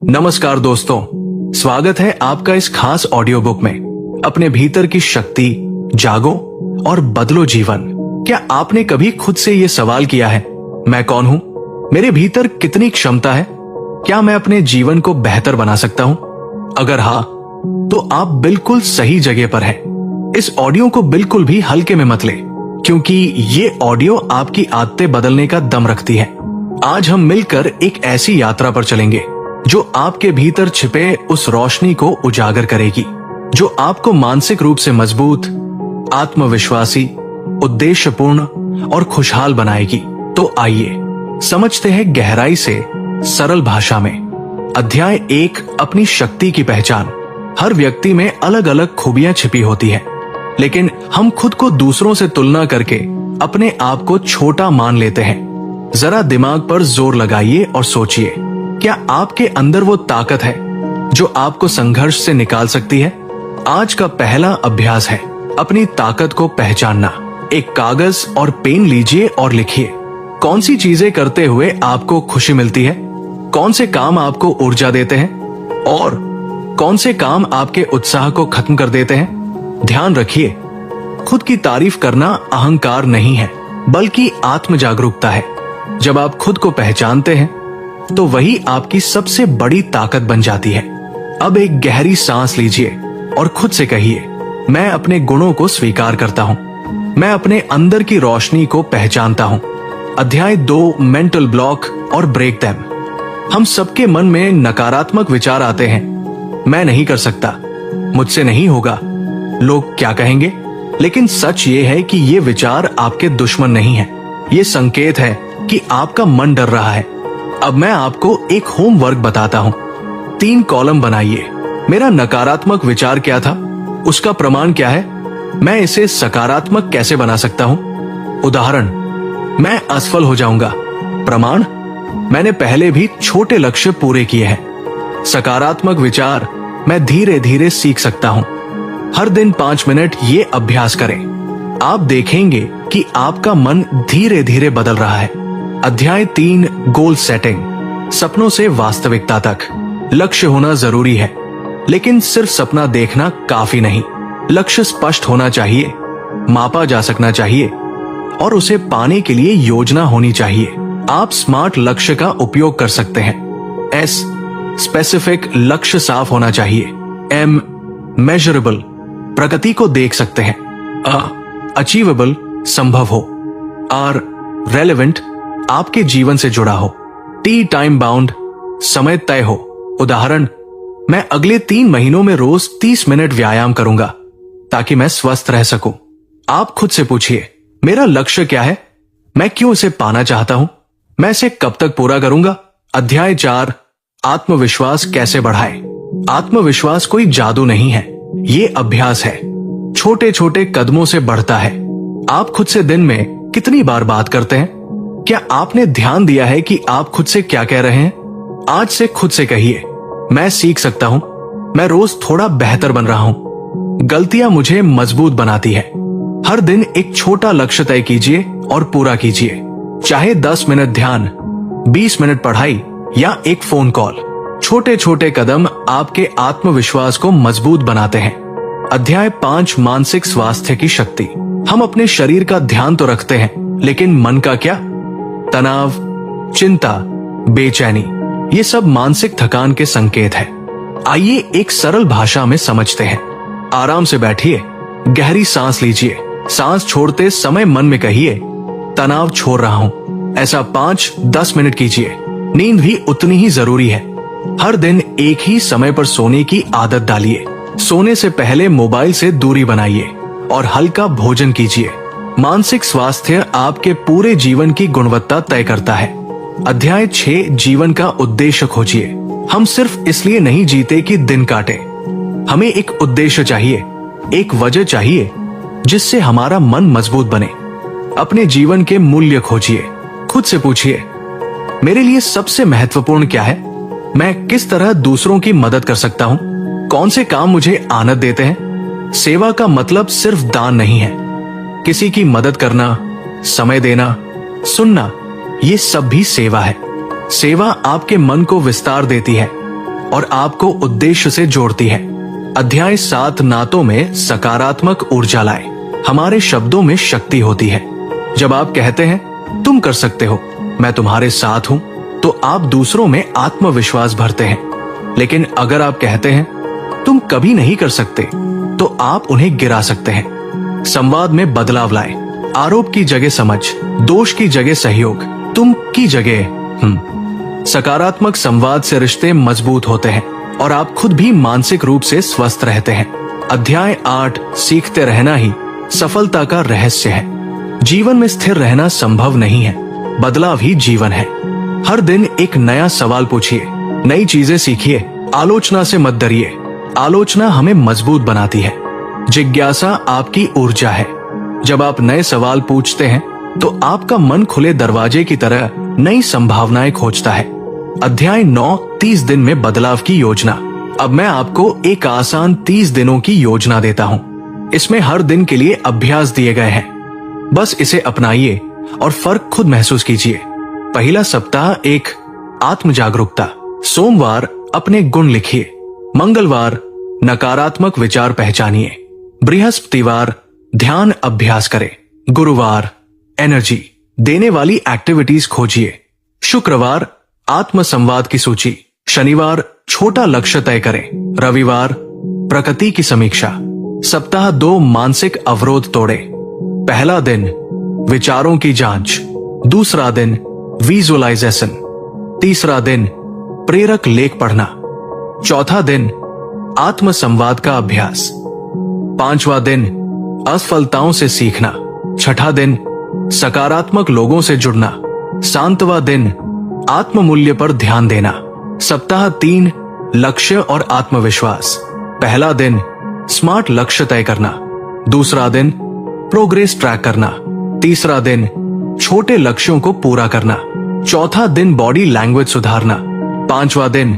नमस्कार दोस्तों, स्वागत है आपका इस खास ऑडियो बुक में। अपने भीतर की शक्ति जागो और बदलो जीवन। क्या आपने कभी खुद से ये सवाल किया है, मैं कौन हूं? मेरे भीतर कितनी क्षमता है? क्या मैं अपने जीवन को बेहतर बना सकता हूं? अगर हाँ, तो आप बिल्कुल सही जगह पर हैं। इस ऑडियो को बिल्कुल भी हल्के में मत ले, क्योंकि ये ऑडियो आपकी आदतें बदलने का दम रखती है। आज हम मिलकर एक ऐसी यात्रा पर चलेंगे जो आपके भीतर छिपे उस रोशनी को उजागर करेगी, जो आपको मानसिक रूप से मजबूत, आत्मविश्वासी, उद्देश्यपूर्ण और खुशहाल बनाएगी। तो आइए समझते हैं गहराई से, सरल भाषा में। अध्याय 1, अपनी शक्ति की पहचान। हर व्यक्ति में अलग अलग खूबियां छिपी होती है, लेकिन हम खुद को दूसरों से तुलना करके अपने आप को छोटा मान लेते हैं। जरा दिमाग पर जोर लगाइए और सोचिए, क्या आपके अंदर वो ताकत है जो आपको संघर्ष से निकाल सकती है? आज का पहला अभ्यास है अपनी ताकत को पहचानना। एक कागज और पेन लीजिए और लिखिए, कौन सी चीजें करते हुए आपको खुशी मिलती है, कौन से काम आपको ऊर्जा देते हैं और कौन से काम आपके उत्साह को खत्म कर देते हैं। ध्यान रखिए, खुद की तारीफ करना अहंकार नहीं है, बल्कि आत्म जागरूकता है। जब आप खुद को पहचानते हैं तो वही आपकी सबसे बड़ी ताकत बन जाती है। अब एक गहरी सांस लीजिए और खुद से कहिए, मैं अपने गुणों को स्वीकार करता हूं, मैं अपने अंदर की रोशनी को पहचानता हूं। अध्याय 2, मेंटल ब्लॉक और ब्रेक देम। हम सबके मन में नकारात्मक विचार आते हैं। मैं नहीं कर सकता, मुझसे नहीं होगा, लोग क्या कहेंगे। लेकिन सच ये है कि ये विचार आपके दुश्मन नहीं है, ये संकेत है कि आपका मन डर रहा है। अब मैं आपको एक होमवर्क बताता हूं। 3 कॉलम बनाइए। मेरा नकारात्मक विचार क्या था, उसका प्रमाण क्या है, मैं इसे सकारात्मक कैसे बना सकता हूं। उदाहरण, मैं असफल हो जाऊंगा। प्रमाण, मैंने पहले भी छोटे लक्ष्य पूरे किए हैं। सकारात्मक विचार, मैं धीरे धीरे सीख सकता हूं। हर दिन 5 मिनट ये अभ्यास करें। आप देखेंगे कि आपका मन धीरे धीरे बदल रहा है। अध्याय 3, गोल सेटिंग। सपनों से वास्तविकता तक। लक्ष्य होना जरूरी है, लेकिन सिर्फ सपना देखना काफी नहीं। लक्ष्य स्पष्ट होना चाहिए, मापा जा सकना चाहिए और उसे पाने के लिए योजना होनी चाहिए। आप स्मार्ट लक्ष्य का उपयोग कर सकते हैं। S, स्पेसिफिक, लक्ष्य साफ होना चाहिए। M, मेजरेबल, प्रगति को देख सकते हैं। अचीवेबल, संभव हो। R, रेलेवेंट, आपके जीवन से जुड़ा हो। T, टाइम बाउंड, समय तय हो। उदाहरण, मैं अगले 3 महीनों में रोज 30 मिनट व्यायाम करूंगा ताकि मैं स्वस्थ रह सकूं। आप खुद से पूछिए, मेरा लक्ष्य क्या है, मैं क्यों इसे पाना चाहता हूं, मैं इसे कब तक पूरा करूंगा। अध्याय 4, आत्मविश्वास कैसे बढ़ाए। आत्मविश्वास कोई जादू नहीं है, ये अभ्यास है। छोटे छोटे कदमों से बढ़ता है। आप खुद से दिन में कितनी बार बात करते हैं? क्या आपने ध्यान दिया है कि आप खुद से क्या कह रहे हैं? आज से खुद से कहिए, मैं सीख सकता हूं, मैं रोज थोड़ा बेहतर बन रहा हूं। गलतियां मुझे मजबूत बनाती है। हर दिन एक छोटा लक्ष्य तय कीजिए और पूरा कीजिए, चाहे 10 मिनट ध्यान, 20 मिनट पढ़ाई या एक फोन कॉल। छोटे छोटे कदम आपके आत्मविश्वास को मजबूत बनाते हैं। अध्याय 5, मानसिक स्वास्थ्य की शक्ति। हम अपने शरीर का ध्यान तो रखते हैं, लेकिन मन का क्या? तनाव, चिंता, बेचैनी, ये सब मानसिक थकान के संकेत है। आइए एक सरल भाषा में समझते हैं। आराम से बैठिए, गहरी सांस लीजिए। सांस छोड़ते समय मन में कहिए, तनाव छोड़ रहा हूं। ऐसा 5-10 मिनट कीजिए। नींद भी उतनी ही जरूरी है। हर दिन एक ही समय पर सोने की आदत डालिए। सोने से पहले मोबाइल से दूरी बनाइए और हल्का भोजन कीजिए। मानसिक स्वास्थ्य आपके पूरे जीवन की गुणवत्ता तय करता है। अध्याय 6, जीवन का उद्देश्य खोजिए। हम सिर्फ इसलिए नहीं जीते कि दिन काटे, हमें एक उद्देश्य चाहिए, एक वजह चाहिए जिससे हमारा मन मजबूत बने। अपने जीवन के मूल्य खोजिए। खुद से पूछिए, मेरे लिए सबसे महत्वपूर्ण क्या है, मैं किस तरह दूसरों की मदद कर सकता हूं, कौन से काम मुझे आनंद देते हैं। सेवा का मतलब सिर्फ दान नहीं है, किसी की मदद करना, समय देना, सुनना, ये सब भी सेवा है। सेवा आपके मन को विस्तार देती है, और आपको उद्देश्य से जोड़ती है। अध्याय 7 नातों में सकारात्मक ऊर्जा लाए। हमारे शब्दों में शक्ति होती है। जब आप कहते हैं तुम कर सकते हो, मैं तुम्हारे साथ हूं, तो आप दूसरों में आत्मविश्वास भरते हैं। लेकिन अगर आप कहते हैं तुम कभी नहीं कर सकते, तो आप उन्हें गिरा सकते हैं। संवाद में बदलाव लाए। आरोप की जगह समझ, दोष की जगह सहयोग, तुम की जगह सकारात्मक संवाद से रिश्ते मजबूत होते हैं और आप खुद भी मानसिक रूप से स्वस्थ रहते हैं। अध्याय 8 सीखते रहना ही सफलता का रहस्य है। जीवन में स्थिर रहना संभव नहीं है, बदलाव ही जीवन है। हर दिन एक नया सवाल पूछिए, नई चीजें सीखिए। आलोचना से मत डरिए, आलोचना हमें मजबूत बनाती है। जिज्ञासा आपकी ऊर्जा है। जब आप नए सवाल पूछते हैं तो आपका मन खुले दरवाजे की तरह नई संभावनाएं खोजता है। अध्याय 9 30 दिन में बदलाव की योजना। अब मैं आपको एक आसान 30 दिनों की योजना देता हूँ। इसमें हर दिन के लिए अभ्यास दिए गए हैं। बस इसे अपनाइए और फर्क खुद महसूस कीजिए। पहला सप्ताह एक आत्म जागरूकता। सोमवार अपने गुण लिखिए। मंगलवार नकारात्मक विचार पहचानिए। बृहस्पतिवार ध्यान अभ्यास करें। गुरुवार एनर्जी देने वाली एक्टिविटीज खोजिए। शुक्रवार आत्म संवाद की सूची। शनिवार छोटा लक्ष्य तय करें। रविवार प्रकृति की समीक्षा। सप्ताह 2 मानसिक अवरोध तोड़े। पहला दिन विचारों की जांच। दूसरा दिन विजुअलाइजेशन। तीसरा दिन प्रेरक लेख पढ़ना। चौथा दिन आत्म संवाद का अभ्यास। पांचवा दिन असफलताओं से सीखना। छठा दिन सकारात्मक लोगों से जुड़ना। सातवां दिन आत्म मूल्य पर ध्यान देना। सप्ताह 3 लक्ष्य और आत्मविश्वास। पहला दिन स्मार्ट लक्ष्य तय करना। दूसरा दिन प्रोग्रेस ट्रैक करना। तीसरा दिन छोटे लक्ष्यों को पूरा करना। चौथा दिन बॉडी लैंग्वेज सुधारना। पांचवा दिन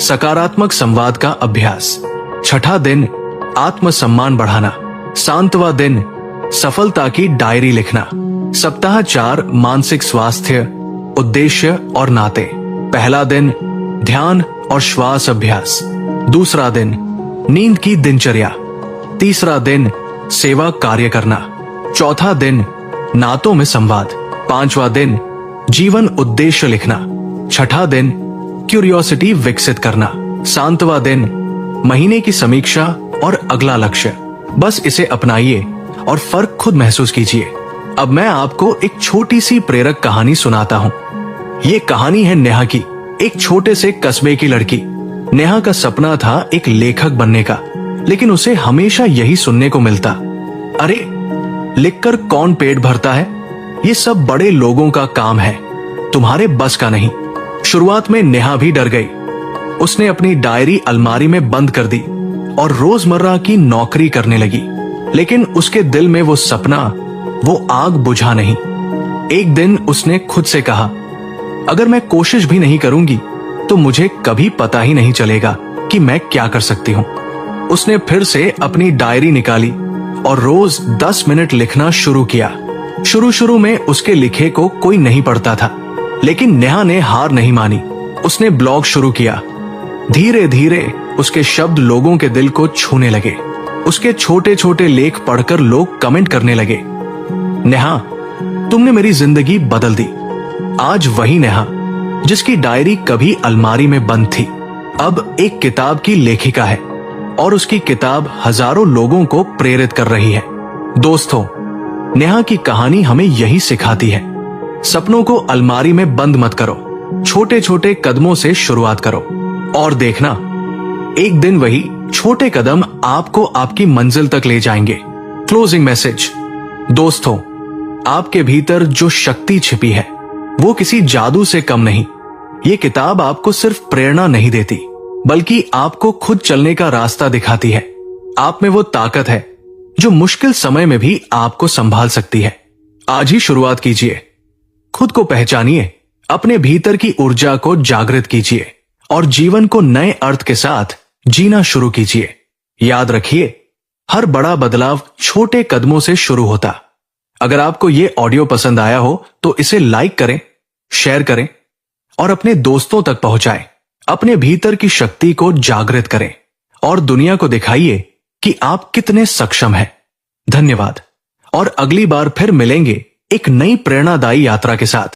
सकारात्मक संवाद का अभ्यास। छठा दिन आत्मसम्मान बढ़ाना। सातवां दिन सफलता की डायरी लिखना। सप्ताह 4 मानसिक स्वास्थ्य, उद्देश्य और नाते। पहला दिन ध्यान और श्वास अभ्यास। दूसरा दिन नींद की दिनचर्या। तीसरा दिन सेवा कार्य करना। चौथा दिन नातों में संवाद। पांचवा दिन जीवन उद्देश्य लिखना। छठा दिन क्यूरियोसिटी विकसित करना। सातवां दिन महीने की समीक्षा और अगला लक्ष्य। बस इसे अपनाइए और फर्क खुद महसूस कीजिए। अब मैं आपको एक छोटी सी प्रेरक कहानी सुनाता हूँ। ये कहानी है नेहा की, एक छोटे से कस्बे की लड़की। नेहा का सपना था एक लेखक बनने का, लेकिन उसे हमेशा यही सुनने को मिलता, अरे लिखकर कौन पेट भरता है, ये सब बड़े लोगों का काम है, तुम्हारे बस का नहीं। शुरुआत में नेहा भी डर गई। उसने अपनी डायरी अलमारी में बंद कर दी और रोजमर्रा की नौकरी करने लगी। लेकिन उसके दिल में वो सपना, वो आग बुझा नहीं। एक दिन उसने खुद से कहा, अगर मैं कोशिश भी नहीं करूंगी तो मुझे कभी पता ही नहीं चलेगा कि मैं क्या कर सकती हूँ। उसने फिर से अपनी डायरी निकाली और रोज 10 मिनट लिखना शुरू किया। शुरू में उसके लिखे को कोई नहीं पढ़ता था, लेकिन नेहा ने हार नहीं मानी। उसने ब्लॉग शुरू किया। धीरे धीरे उसके शब्द लोगों के दिल को छूने लगे। उसके छोटे छोटे लेख पढ़कर लोग कमेंट करने लगे, नेहा तुमने मेरी जिंदगी बदल दी। आज वही नेहा जिसकी डायरी कभी अलमारी में बंद थी, अब एक किताब की लेखिका है और उसकी किताब हजारों लोगों को प्रेरित कर रही है। दोस्तों, नेहा की कहानी हमें यही सिखाती है, सपनों को अलमारी में बंद मत करो, छोटे छोटे कदमों से शुरुआत करो और देखना एक दिन वही छोटे कदम आपको आपकी मंजिल तक ले जाएंगे। Closing message. दोस्तों, आपके भीतर जो शक्ति छिपी है वो किसी जादू से कम नहीं। ये किताब आपको सिर्फ प्रेरणा नहीं देती, बल्कि आपको खुद चलने का रास्ता दिखाती है। आप में वो ताकत है जो मुश्किल समय में भी आपको संभाल सकती है। आज ही शुरुआत कीजिए, खुद को पहचानिए, अपने भीतर की ऊर्जा को जागृत कीजिए और जीवन को नए अर्थ के साथ जीना शुरू कीजिए। याद रखिए, हर बड़ा बदलाव छोटे कदमों से शुरू होता। अगर आपको ये ऑडियो पसंद आया हो तो इसे लाइक करें, शेयर करें और अपने दोस्तों तक पहुंचाएं। अपने भीतर की शक्ति को जागृत करें और दुनिया को दिखाइए कि आप कितने सक्षम हैं। धन्यवाद और अगली बार फिर मिलेंगे एक नई प्रेरणादायी यात्रा के साथ।